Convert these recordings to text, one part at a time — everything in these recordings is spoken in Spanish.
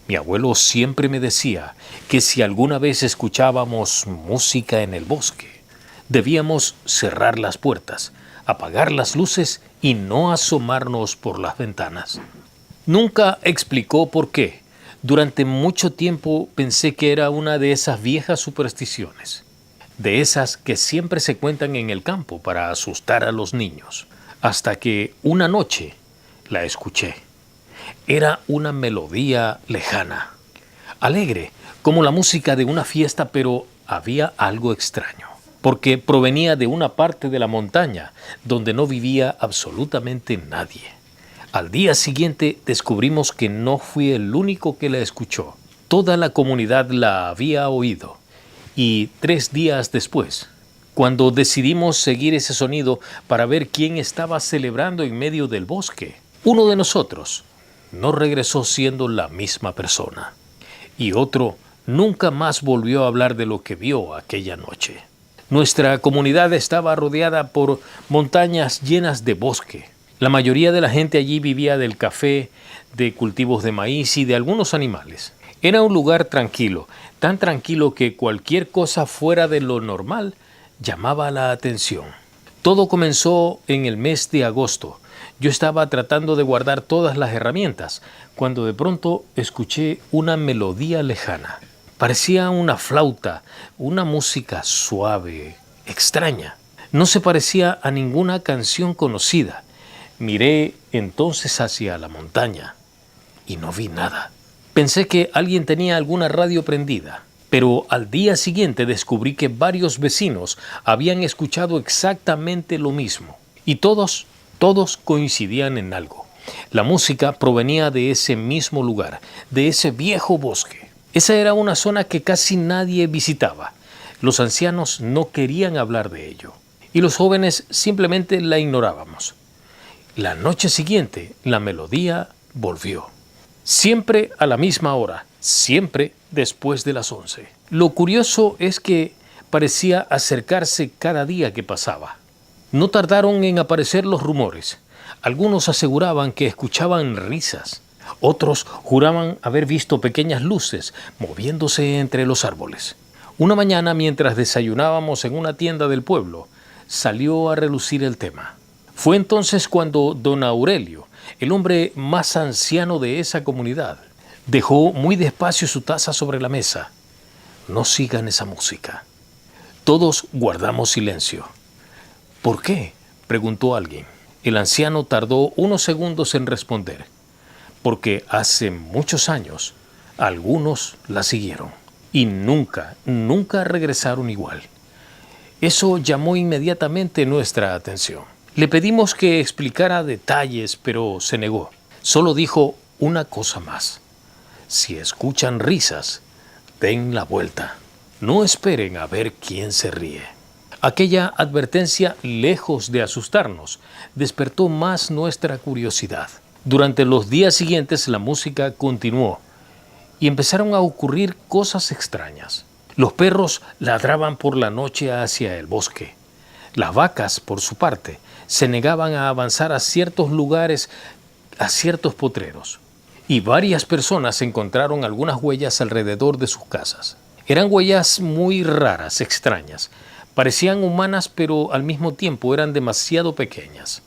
Mi abuelo siempre me decía que si alguna vez escuchábamos música en el bosque, debíamos cerrar las puertas, apagar las luces y no asomarnos por las ventanas. Nunca explicó por qué. Durante mucho tiempo pensé que era una de esas viejas supersticiones, de esas que siempre se cuentan en el campo para asustar a los niños, hasta que una noche la escuché. Era una melodía lejana, alegre, como la música de una fiesta, pero había algo extraño, porque provenía de una parte de la montaña donde no vivía absolutamente nadie. Al día siguiente descubrimos que no fui el único que la escuchó. Toda la comunidad la había oído. Y 3 días después, cuando decidimos seguir ese sonido para ver quién estaba celebrando en medio del bosque, uno de nosotros no regresó siendo la misma persona. Y otro nunca más volvió a hablar de lo que vio aquella noche. Nuestra comunidad estaba rodeada por montañas llenas de bosque. La mayoría de la gente allí vivía del café, de cultivos de maíz y de algunos animales. Era un lugar tranquilo, tan tranquilo que cualquier cosa fuera de lo normal llamaba la atención. Todo comenzó en el mes de agosto. Yo estaba tratando de guardar todas las herramientas, cuando de pronto escuché una melodía lejana. Parecía una flauta, una música suave, extraña. No se parecía a ninguna canción conocida. Miré entonces hacia la montaña y no vi nada. Pensé que alguien tenía alguna radio prendida, pero al día siguiente descubrí que varios vecinos habían escuchado exactamente lo mismo. Y todos coincidían en algo. La música provenía de ese mismo lugar, de ese viejo bosque. Esa era una zona que casi nadie visitaba. Los ancianos no querían hablar de ello, y los jóvenes simplemente la ignorábamos. La noche siguiente, la melodía volvió. Siempre a la misma hora, siempre después de las 11. Lo curioso es que parecía acercarse cada día que pasaba. No tardaron en aparecer los rumores. Algunos aseguraban que escuchaban risas. Otros juraban haber visto pequeñas luces moviéndose entre los árboles. Una mañana, mientras desayunábamos en una tienda del pueblo, salió a relucir el tema. Fue entonces cuando don Aurelio, el hombre más anciano de esa comunidad, dejó muy despacio su taza sobre la mesa. No sigan esa música. Todos guardamos silencio. ¿Por qué?, preguntó alguien. El anciano tardó unos segundos en responder. Porque hace muchos años, algunos la siguieron. Y nunca regresaron igual. Eso llamó inmediatamente nuestra atención. Le pedimos que explicara detalles, pero se negó. Solo dijo una cosa más. Si escuchan risas, den la vuelta. No esperen a ver quién se ríe. Aquella advertencia, lejos de asustarnos, despertó más nuestra curiosidad. Durante los días siguientes la música continuó y empezaron a ocurrir cosas extrañas. Los perros ladraban por la noche hacia el bosque. Las vacas, por su parte, se negaban a avanzar a ciertos lugares, a ciertos potreros. Y varias personas encontraron algunas huellas alrededor de sus casas. Eran huellas muy raras, extrañas. Parecían humanas, pero al mismo tiempo eran demasiado pequeñas.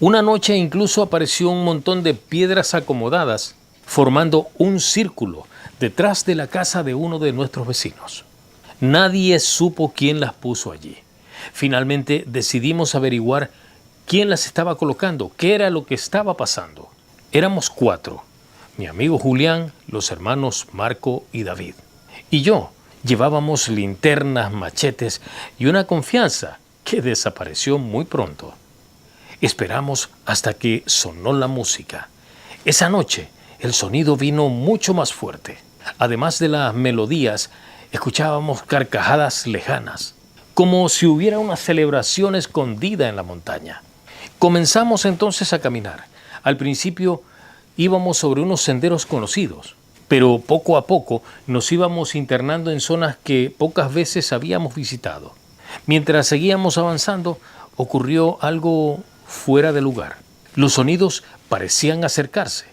Una noche incluso apareció un montón de piedras acomodadas, formando un círculo detrás de la casa de uno de nuestros vecinos. Nadie supo quién las puso allí. Finalmente decidimos averiguar quién las estaba colocando, qué era lo que estaba pasando. Éramos 4, mi amigo Julián, los hermanos Marco y David. Y yo. Llevábamos linternas, machetes y una confianza que desapareció muy pronto. Esperamos hasta que sonó la música. Esa noche el sonido vino mucho más fuerte. Además de las melodías, escuchábamos carcajadas lejanas, como si hubiera una celebración escondida en la montaña. Comenzamos entonces a caminar. Al principio íbamos sobre unos senderos conocidos, pero poco a poco nos íbamos internando en zonas que pocas veces habíamos visitado. Mientras seguíamos avanzando, ocurrió algo fuera de lugar. Los sonidos parecían acercarse,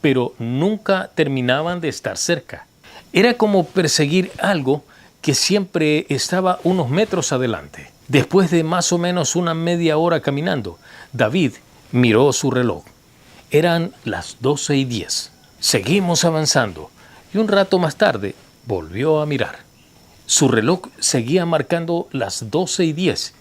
pero nunca terminaban de estar cerca. Era como perseguir algo que siempre estaba unos metros adelante. Después de más o menos una media hora caminando, David miró su reloj. Eran las 12:10. Seguimos avanzando y un rato más tarde volvió a mirar. Su reloj seguía marcando las 12:10.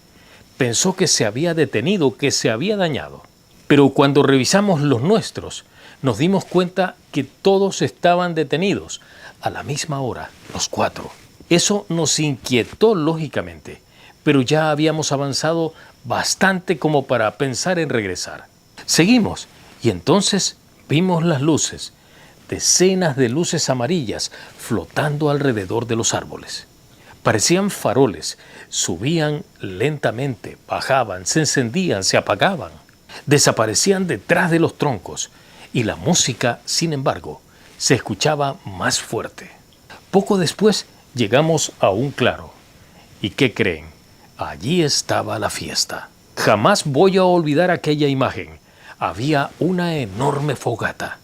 Pensó que se había detenido, que se había dañado. Pero cuando revisamos los nuestros, nos dimos cuenta que todos estaban detenidos a la misma hora, los 4. Eso nos inquietó lógicamente, pero ya habíamos avanzado bastante como para pensar en regresar. Seguimos y entonces vimos las luces, decenas de luces amarillas flotando alrededor de los árboles. Parecían faroles, subían lentamente, bajaban, se encendían, se apagaban, desaparecían detrás de los troncos y la música, sin embargo, se escuchaba más fuerte. Poco después llegamos a un claro. ¿Y qué creen? Allí estaba la fiesta. Jamás voy a olvidar aquella imagen. Había una enorme fogata,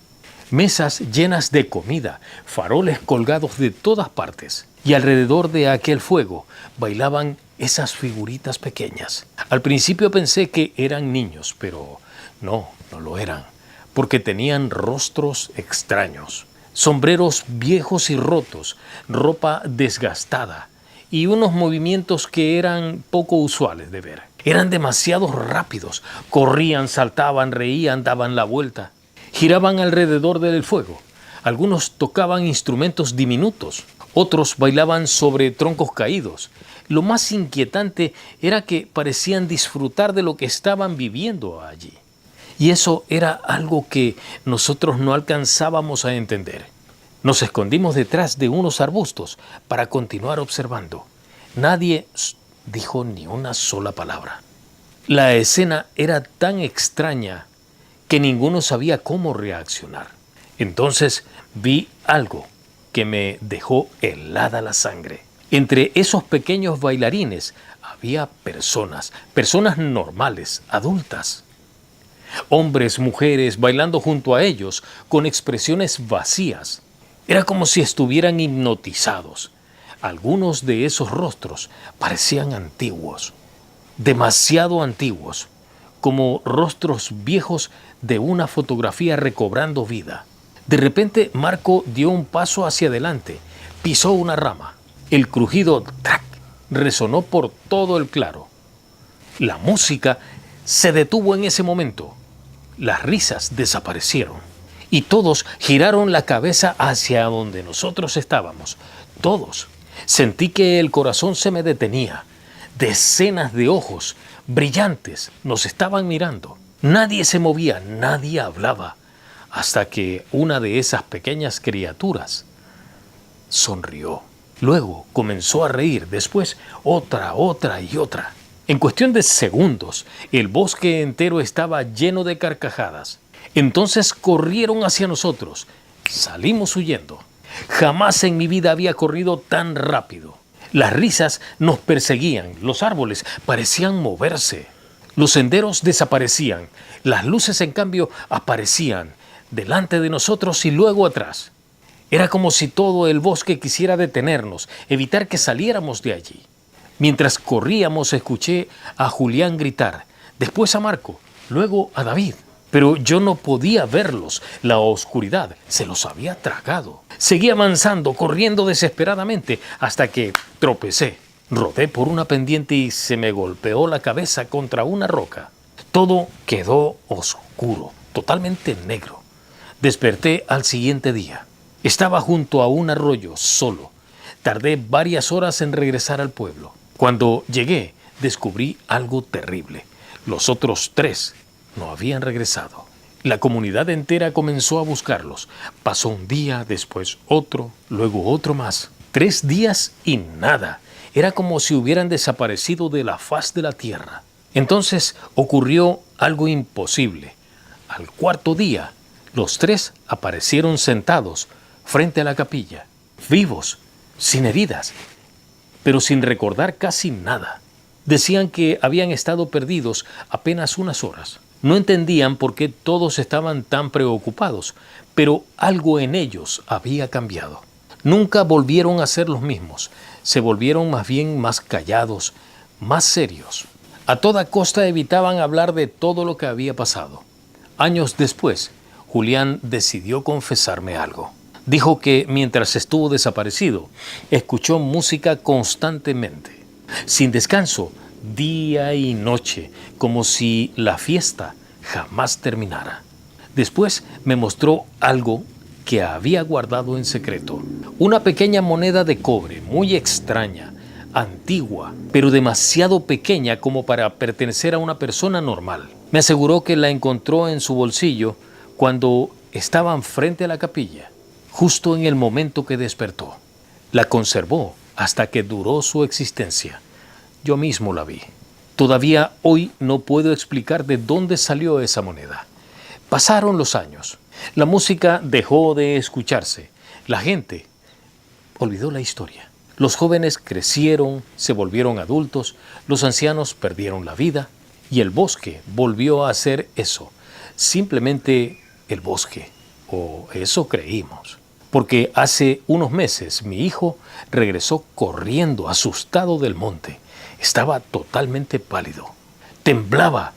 mesas llenas de comida, faroles colgados de todas partes. Y alrededor de aquel fuego bailaban esas figuritas pequeñas. Al principio pensé que eran niños, pero no lo eran, porque tenían rostros extraños, sombreros viejos y rotos, ropa desgastada y unos movimientos que eran poco usuales de ver. Eran demasiado rápidos, corrían, saltaban, reían, daban la vuelta, giraban alrededor del fuego. Algunos tocaban instrumentos diminutos, otros bailaban sobre troncos caídos. Lo más inquietante era que parecían disfrutar de lo que estaban viviendo allí. Y eso era algo que nosotros no alcanzábamos a entender. Nos escondimos detrás de unos arbustos para continuar observando. Nadie dijo ni una sola palabra. La escena era tan extraña que ninguno sabía cómo reaccionar. Entonces vi algo que me dejó helada la sangre. Entre esos pequeños bailarines había personas normales, adultas. Hombres, mujeres, bailando junto a ellos, con expresiones vacías. Era como si estuvieran hipnotizados. Algunos de esos rostros parecían antiguos, demasiado antiguos, como rostros viejos de una fotografía recobrando vida. De repente, Marco dio un paso hacia adelante, pisó una rama. El crujido ¡trac! Resonó por todo el claro. La música se detuvo en ese momento. Las risas desaparecieron y todos giraron la cabeza hacia donde nosotros estábamos. Todos. Sentí que el corazón se me detenía. Decenas de ojos brillantes nos estaban mirando. Nadie se movía, nadie hablaba, hasta que una de esas pequeñas criaturas sonrió. Luego comenzó a reír, después otra y otra. En cuestión de segundos, el bosque entero estaba lleno de carcajadas. Entonces corrieron hacia nosotros. Salimos huyendo. Jamás en mi vida había corrido tan rápido. Las risas nos perseguían, los árboles parecían moverse. Los senderos desaparecían, las luces en cambio aparecían delante de nosotros y luego atrás. Era como si todo el bosque quisiera detenernos, evitar que saliéramos de allí. Mientras corríamos escuché a Julián gritar, después a Marco, luego a David. Pero yo no podía verlos, la oscuridad se los había tragado. Seguí avanzando, corriendo desesperadamente, hasta que tropecé. Rodé por una pendiente y se me golpeó la cabeza contra una roca. Todo quedó oscuro, totalmente negro. Desperté al siguiente día. Estaba junto a un arroyo, solo. Tardé varias horas en regresar al pueblo. Cuando llegué, descubrí algo terrible. Los otros 3 no habían regresado. La comunidad entera comenzó a buscarlos. Pasó un día, después otro, luego otro más. 3 días y nada. Era como si hubieran desaparecido de la faz de la tierra. Entonces ocurrió algo imposible. Al 4.º día, los 3 aparecieron sentados frente a la capilla, vivos, sin heridas, pero sin recordar casi nada. Decían que habían estado perdidos apenas unas horas. No entendían por qué todos estaban tan preocupados, pero algo en ellos había cambiado. Nunca volvieron a ser los mismos, se volvieron más bien más callados, más serios. A toda costa evitaban hablar de todo lo que había pasado. Años después, Julián decidió confesarme algo. Dijo que mientras estuvo desaparecido, escuchó música constantemente, sin descanso, día y noche, como si la fiesta jamás terminara. Después me mostró algo que había guardado en secreto. Una pequeña moneda de cobre, muy extraña, antigua, pero demasiado pequeña como para pertenecer a una persona normal. Me aseguró que la encontró en su bolsillo cuando estaban frente a la capilla, justo en el momento que despertó. La conservó hasta que duró su existencia. Yo mismo la vi. Todavía hoy no puedo explicar de dónde salió esa moneda. Pasaron los años. La música dejó de escucharse. La gente olvidó la historia. Los jóvenes crecieron, se volvieron adultos, los ancianos perdieron la vida y el bosque volvió a ser eso, simplemente el bosque, o eso creímos. Porque hace unos meses mi hijo regresó corriendo asustado del monte. Estaba totalmente pálido, temblaba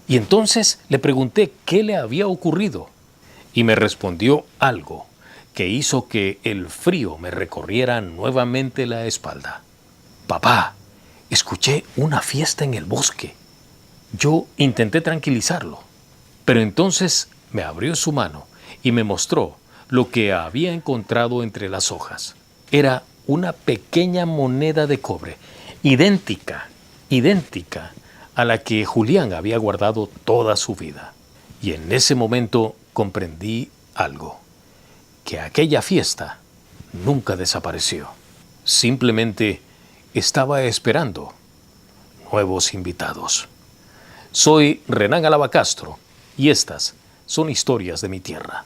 y entonces le pregunté qué le había ocurrido y me respondió algo que hizo que el frío me recorriera nuevamente la espalda. Papá, escuché una fiesta en el bosque. Yo intenté tranquilizarlo, pero entonces me abrió su mano y me mostró lo que había encontrado entre las hojas. Era una pequeña moneda de cobre, idéntica a la que Julián había guardado toda su vida. Y en ese momento comprendí algo, que aquella fiesta nunca desapareció. Simplemente estaba esperando nuevos invitados. Soy Renán Alaba Castro y estas son historias de mi tierra.